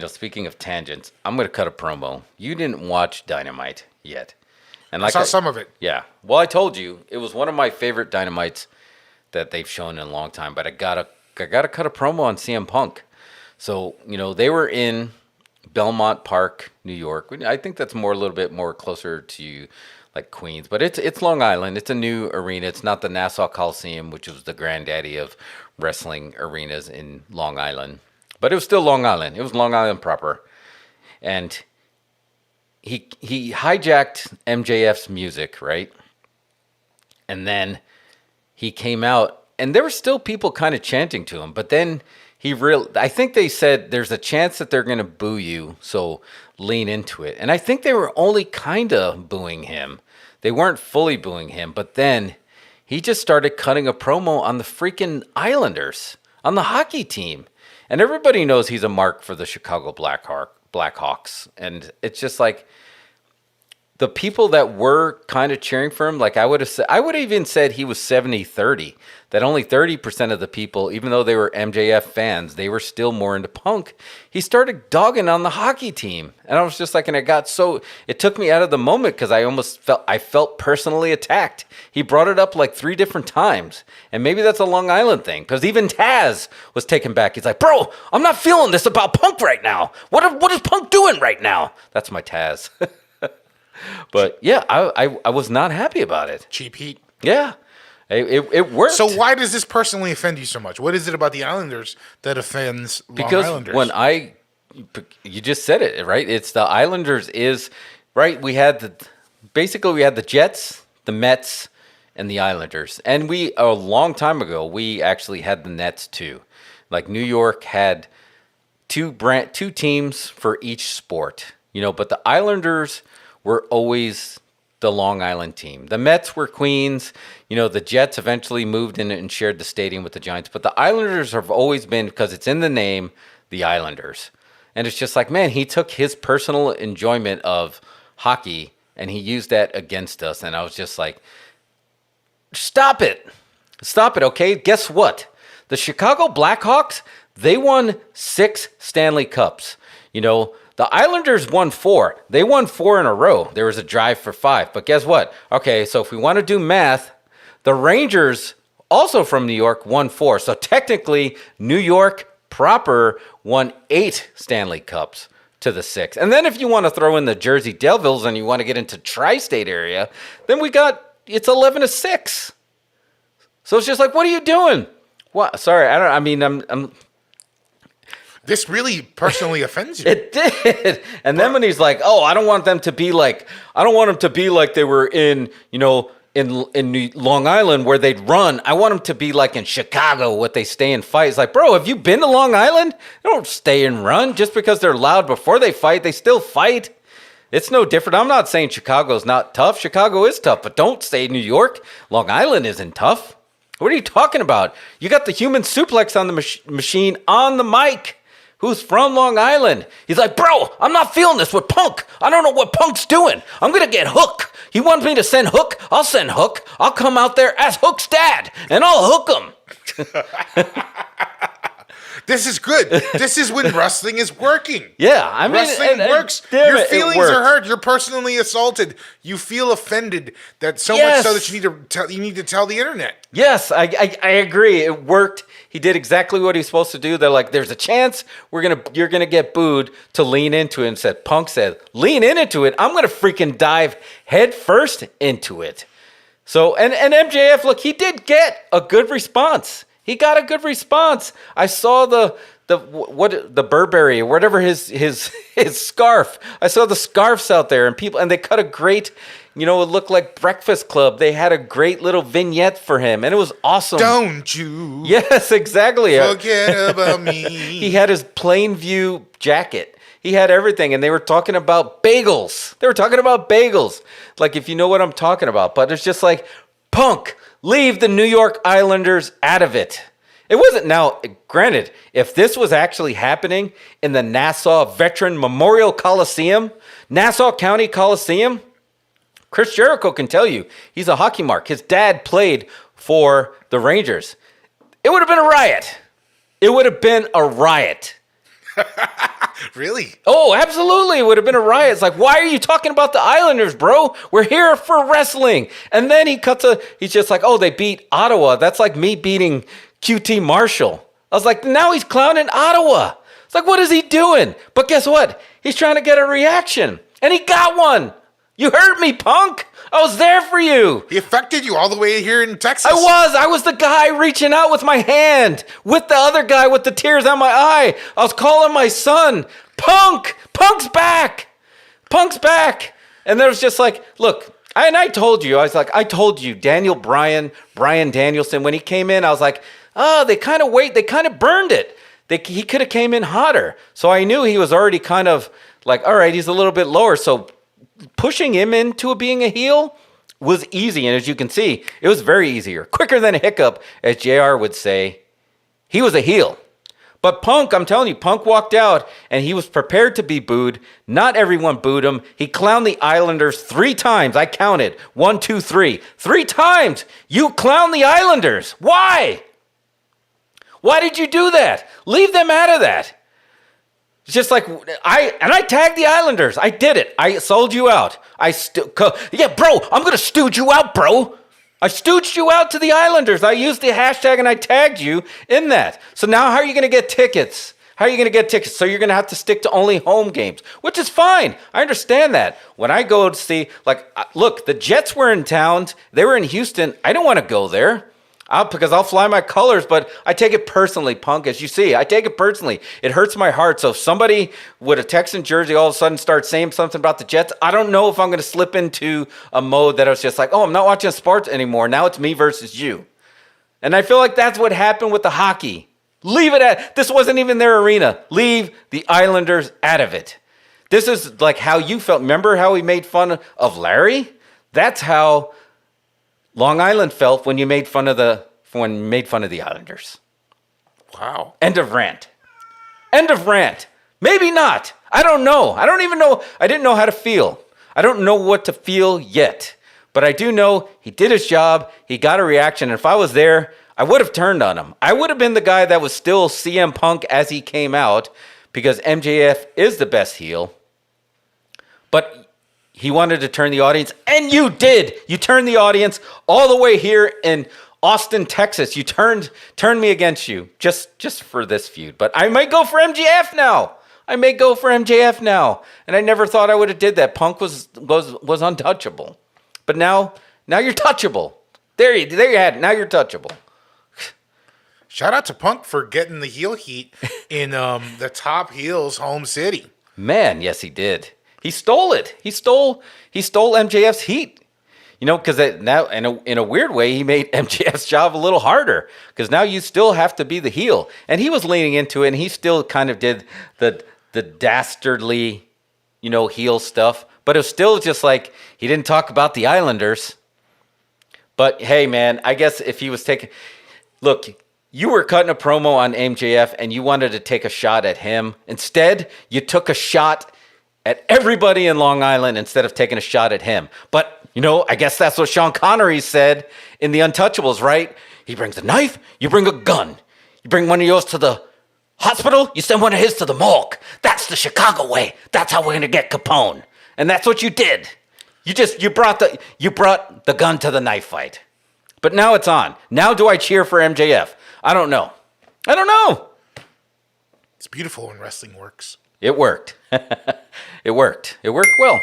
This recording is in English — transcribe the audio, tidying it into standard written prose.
speaking of tangents, I'm going to cut a promo. You didn't watch Dynamite yet. And I saw some of it. Yeah. Well, I told you it was one of my favorite Dynamites that they've shown in a long time, but I gotta cut a promo on CM Punk. So, they were in Belmont Park, New York. I think that's a little bit more closer to like Queens, but it's Long Island. It's a new arena. It's not the Nassau Coliseum, which was the granddaddy of wrestling arenas in Long Island. But it was still Long Island. It was Long Island proper. And he hijacked MJF's music, right? And then he came out, and there were still people kind of chanting to him. But then I think they said there's a chance that they're going to boo you, so lean into it. And I think they were only kind of booing him. They weren't fully booing him. But then he just started cutting a promo on the freaking Islanders, on the hockey team. And everybody knows he's a mark for the Chicago Blackhawks. And it's just like the people that were kind of cheering for him, like I would have even said he was 70-30. That only 30% of the people, even though they were MJF fans, they were still more into Punk. He started dogging on the hockey team. And I was just like, and it took me out of the moment because I felt personally attacked. He brought it up like 3 different times. And maybe that's a Long Island thing, because even Taz was taken back. He's like, bro, I'm not feeling this about Punk right now. What is Punk doing right now? That's my Taz. But yeah, I was not happy about it. Cheap heat. Yeah. It worked. So why does this personally offend you so much? What is it about the Islanders that offends Long Islanders? Because you just said it, right? It's the Islanders right? We had the Jets, the Mets, and the Islanders. And a long time ago, we actually had the Nets too. Like New York had two teams for each sport, but the Islanders were always the Long Island team. The Mets were Queens. The Jets eventually moved in and shared the stadium with the Giants. But the Islanders have always been, because it's in the name, the Islanders. And it's just like, man, he took his personal enjoyment of hockey and he used that against us. And I was just like, stop it. Stop it, okay? Guess what? The Chicago Blackhawks, they won 6 Stanley Cups. The Islanders won 4. They won 4 in a row. There was a drive for 5. But guess what? Okay, so if we want to do math, the Rangers, also from New York, won 4. So technically, New York proper won 8 Stanley Cups to the 6. And then if you want to throw in the Jersey Devils and you want to get into tri-state area, then it's 11-6. So it's just like, what are you doing? What? Sorry, I'm This really personally offends you. It did. And then when he's like, "Oh, I don't want them to be like they were in Long Island where they'd run. I want them to be like in Chicago where they stay and fight." It's like, bro, have you been to Long Island? They don't stay and run. Just because they're loud before they fight, they still fight. It's no different. I'm not saying Chicago's not tough. Chicago is tough, but don't say New York. Long Island isn't tough. What are you talking about? You got the human suplex on the machine on the mic. Who's from Long Island. He's like, bro, I'm not feeling this with Punk. I don't know what Punk's doing. I'm going to get Hook. He wants me to send Hook. I'll send Hook. I'll come out there as Hook's dad, and I'll hook him. This is good. This is when wrestling is working. Yeah, wrestling works. Your feelings are hurt. You're personally assaulted. You feel offended that so much so that you need to tell the internet. Yes, I agree. It worked. He did exactly what he's supposed to do. They're like, there's a chance you're gonna get booed, to lean into it. And Punk said, lean into it. I'm gonna freaking dive head first into it. So and MJF, look, he did get a good response. He got a good response. I saw the Burberry or whatever his scarf. I saw the scarves out there, and they cut a great, it looked like Breakfast Club. They had a great little vignette for him, and it was awesome. Don't you? Yes, exactly. Forget about me. He had his plain view jacket. He had everything, and they were talking about bagels. Like, if you know what I'm talking about. But it's just like, Punk, leave the New York Islanders out of it. It wasn't, now, granted, if this was actually happening in the Nassau Veteran Memorial Coliseum, Nassau County Coliseum, Chris Jericho can tell you, he's a hockey mark. His dad played for the Rangers. It would have been a riot. Really? Oh, absolutely. It would have been a riot. It's like, why are you talking about the Islanders, bro? We're here for wrestling. And then he's just like, oh, they beat Ottawa. That's like me beating QT Marshall. I was like, now he's clowning Ottawa. It's like, what is he doing? But guess what? He's trying to get a reaction. And he got one. You heard me, punk. I was there for you. He affected you all the way here in Texas. I was the guy reaching out with my hand, with the other guy with the tears on my eye. I was calling my son, Punk. Punk's back. Punk's back. And there was just like, look, I told you, Brian Danielson, when he came in, I was like, oh, they kind of burned it. He could have came in hotter. So I knew he was already kind of like, all right, he's a little bit lower. So pushing him into being a heel was easy. And as you can see, it was very easier. Quicker than a hiccup, as JR would say. He was a heel. But Punk, I'm telling you, Punk walked out and he was prepared to be booed. Not everyone booed him. He clowned the Islanders 3 times. I counted. 1, 2, 3. 3 times. You clowned the Islanders. Why? Why did you do that? Leave them out of that. It's just like, I tagged the Islanders. I did it. I sold you out. Yeah, bro, I'm going to stooge you out, bro. I stooged you out to the Islanders. I used the hashtag and I tagged you in that. So now how are you going to get tickets? How are you going to get tickets? So you're going to have to stick to only home games, which is fine. I understand that. When I go to see, like, look, the Jets were in town. They were in Houston. I don't want to go there. Because I'll fly my colors, but I take it personally, Punk. As you see, I take it personally. It hurts my heart. So if somebody with a Texan jersey all of a sudden starts saying something about the Jets, I don't know if I'm going to slip into a mode that I was just like, oh, I'm not watching sports anymore. Now it's me versus you. And I feel like that's what happened with the hockey. Leave it at, this wasn't even their arena. Leave the Islanders out of it. This is like how you felt. Remember how we made fun of Larry? That's how Long Island felt when you made fun of the Islanders. Wow. End of rant. End of rant. Maybe not. I don't know. I don't even know. I didn't know how to feel. I don't know what to feel yet. But I do know he did his job. He got a reaction. And if I was there, I would have turned on him. I would have been the guy that was still CM Punk as he came out because MJF is the best heel. But he wanted to turn the audience, and you did. You turned the audience all the way here in Austin, Texas. You turned me against you just for this feud. But I might go for MJF now. And I never thought I would have did that. Punk was untouchable. But now you're touchable. There you had it. Now you're touchable. Shout out to Punk for getting the heel heat in the top heel's home city. Man, yes, he did. He stole it. He stole MJF's heat. You know, because now in a weird way, he made MJF's job a little harder. Because now you still have to be the heel, and he was leaning into it, and he still kind of did the dastardly, heel stuff. But it was still just like he didn't talk about the Islanders. But hey, man, I guess if he was look, you were cutting a promo on MJF, and you wanted to take a shot at him. Instead, you took a shot at everybody in Long Island instead of taking a shot at him. But, I guess that's what Sean Connery said in The Untouchables, right? He brings a knife, you bring a gun. You bring one of yours to the hospital, you send one of his to the morgue. That's the Chicago way. That's how we're going to get Capone. And that's what you did. You brought the gun to the knife fight. But now it's on. Now do I cheer for MJF? I don't know. It's beautiful when wrestling works. It worked. It worked. It worked well.